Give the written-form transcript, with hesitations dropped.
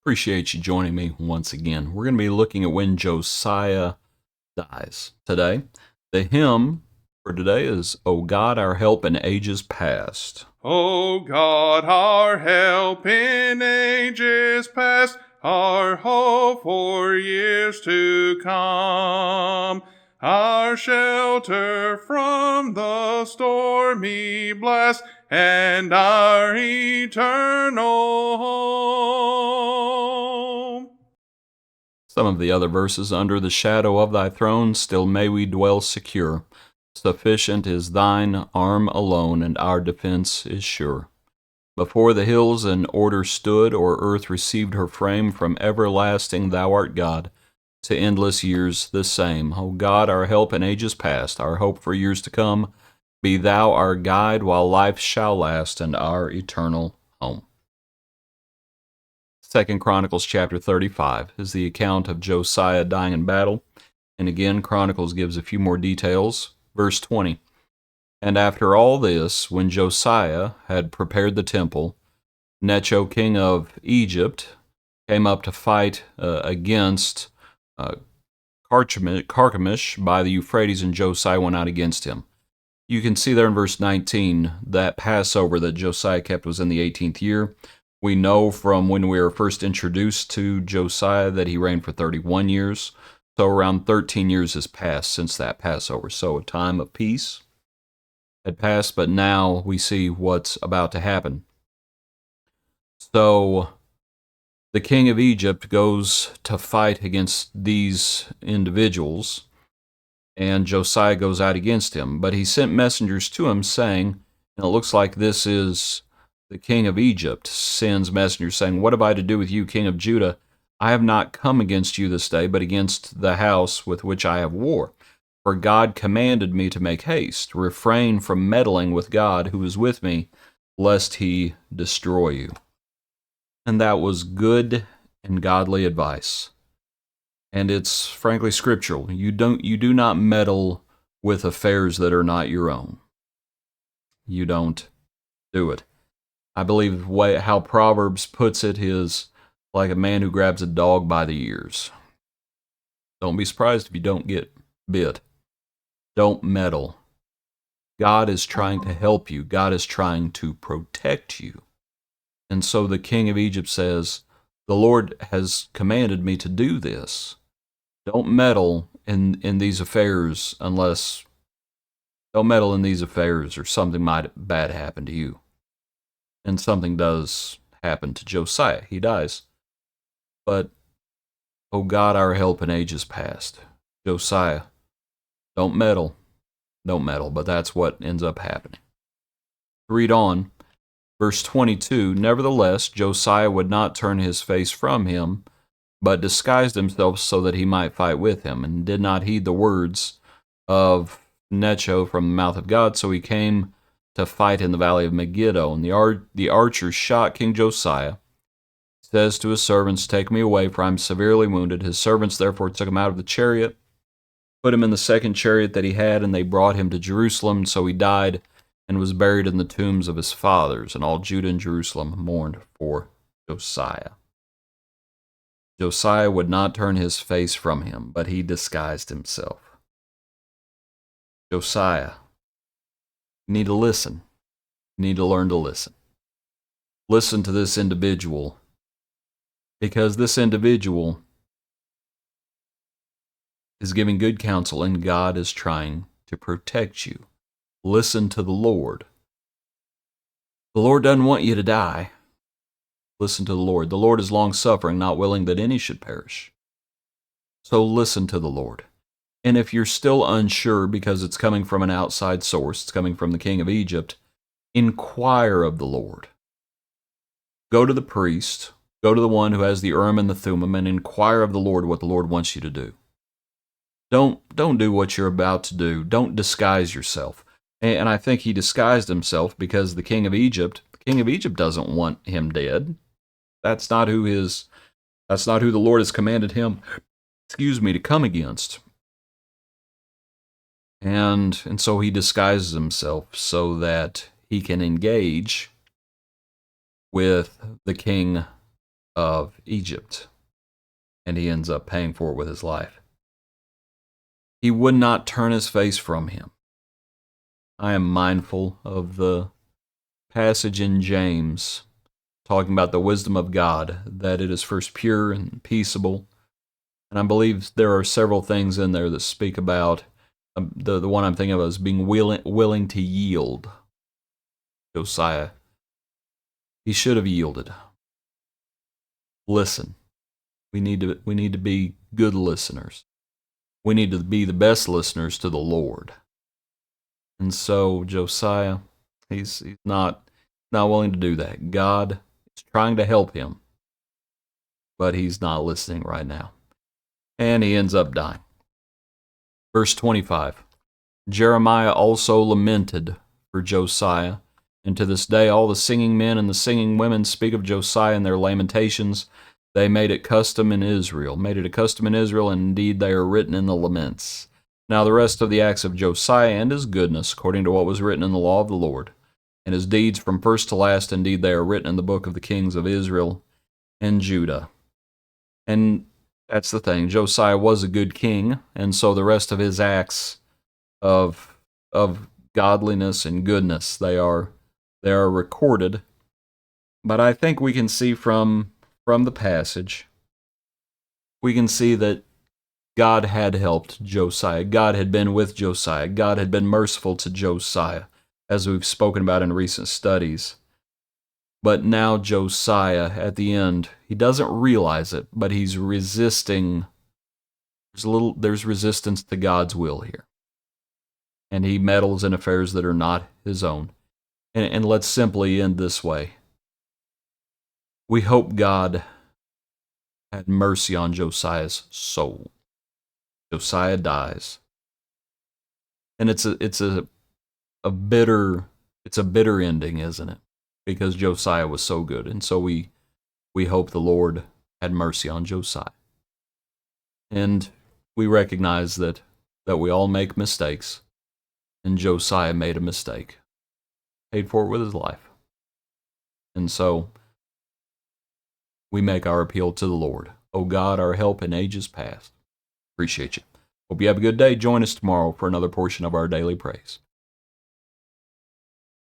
Appreciate you joining me once again. We're going to be looking at when Josiah dies today. The hymn for today is O God, Our Help in Ages Past. O God, our help in ages past, our hope for years to come, our shelter from the stormy blast, and our eternal home. Some of the other verses, under the shadow of thy throne, still may we dwell secure. Sufficient is thine arm alone, and our defense is sure. Before the hills in order stood, or earth received her frame, from everlasting thou art God, to endless years the same. O God, our help in ages past, our hope for years to come, be thou our guide while life shall last, and our eternal home. 2 Chronicles chapter 35 is the account of Josiah dying in battle. And again, Chronicles gives a few more details. Verse 20. And after all this, when Josiah had prepared the temple, Necho, king of Egypt, came up to fight against Carchemish by the Euphrates, and Josiah went out against him. You can see there in verse 19 that Passover that Josiah kept was in the 18th year. We know from when we were first introduced to Josiah that he reigned for 31 years. So around 13 years has passed since that Passover. So a time of peace had passed, but now we see what's about to happen. So the king of Egypt goes to fight against these individuals, and Josiah goes out against him. But he sent messengers to him saying, and it looks like this is the king of Egypt sends messengers saying, What have I to do with you, king of Judah? I have not come against you this day, but against the house with which I have war. For God commanded me to make haste, refrain from meddling with God who is with me, lest he destroy you. And that was good and godly advice. And it's frankly scriptural. You do not meddle with affairs that are not your own. You don't do it. I believe how Proverbs puts it is like a man who grabs a dog by the ears. Don't be surprised if you don't get bit. Don't meddle. God is trying to help you. God is trying to protect you. And so the king of Egypt says, the Lord has commanded me to do this. Don't meddle in these affairs or something bad happen to you. And something does happen to Josiah. He dies. But, O God, our help in ages past. Josiah, don't meddle. Don't meddle. But that's what ends up happening. Read on. Verse 22, Nevertheless, Josiah would not turn his face from him, but disguised himself so that he might fight with him, and did not heed the words of Necho from the mouth of God. So he came to fight in the valley of Megiddo. And the archer shot King Josiah. He says to his servants, Take me away, for I am severely wounded. His servants therefore took him out of the chariot, put him in the second chariot that he had, and they brought him to Jerusalem. So he died and was buried in the tombs of his fathers. And all Judah and Jerusalem mourned for Josiah. Josiah would not turn his face from him, but he disguised himself. Josiah, you need to listen. You need to learn to listen. Listen to this individual, because this individual is giving good counsel, and God is trying to protect you. Listen to the Lord. The Lord doesn't want you to die. Listen to the Lord. The Lord is long-suffering, not willing that any should perish. So listen to the Lord. And if you're still unsure because it's coming from an outside source, it's coming from the king of Egypt, inquire of the Lord. Go to the priest, go to the one who has the Urim and the Thummim, and inquire of the Lord what the Lord wants you to do. Don't do what you're about to do. Don't disguise yourself. And I think he disguised himself because the king of Egypt doesn't want him dead. That's not who the Lord has commanded him, to come against. And so he disguises himself so that he can engage with the king of Egypt, and he ends up paying for it with his life. He would not turn his face from him. I am mindful of the passage in James talking about the wisdom of God, that it is first pure and peaceable. And I believe there are several things in there that speak about, the one I'm thinking of is being willing to yield. Josiah, he should have yielded. Listen. We need to be good listeners. We need to be the best listeners to the Lord. And so Josiah, he's not willing to do that. God is trying to help him, but he's not listening right now. And he ends up dying. Verse 25. Jeremiah also lamented for Josiah, and to this day all the singing men and the singing women speak of Josiah in their lamentations. They made it a custom in Israel, and indeed they are written in the laments. Now the rest of the acts of Josiah and his goodness, according to what was written in the law of the Lord, and his deeds from first to last, indeed they are written in the book of the kings of Israel and Judah. And that's the thing, Josiah was a good king, and so the rest of his acts of godliness and goodness, they are recorded. But I think we can see from the passage, we can see that God had helped Josiah. God had been with Josiah. God had been merciful to Josiah, as we've spoken about in recent studies. But now Josiah, at the end, he doesn't realize it, but he's resisting. There's resistance to God's will here. And he meddles in affairs that are not his own. And let's simply end this way. We hope God had mercy on Josiah's soul. Josiah dies, and it's a bitter ending, isn't it? Because Josiah was so good, and so we hope the Lord had mercy on Josiah, and we recognize that we all make mistakes, and Josiah made a mistake, paid for it with his life, and so we make our appeal to the Lord. O God, our help in ages past. Appreciate you. Hope you have a good day. Join us tomorrow for another portion of our daily praise.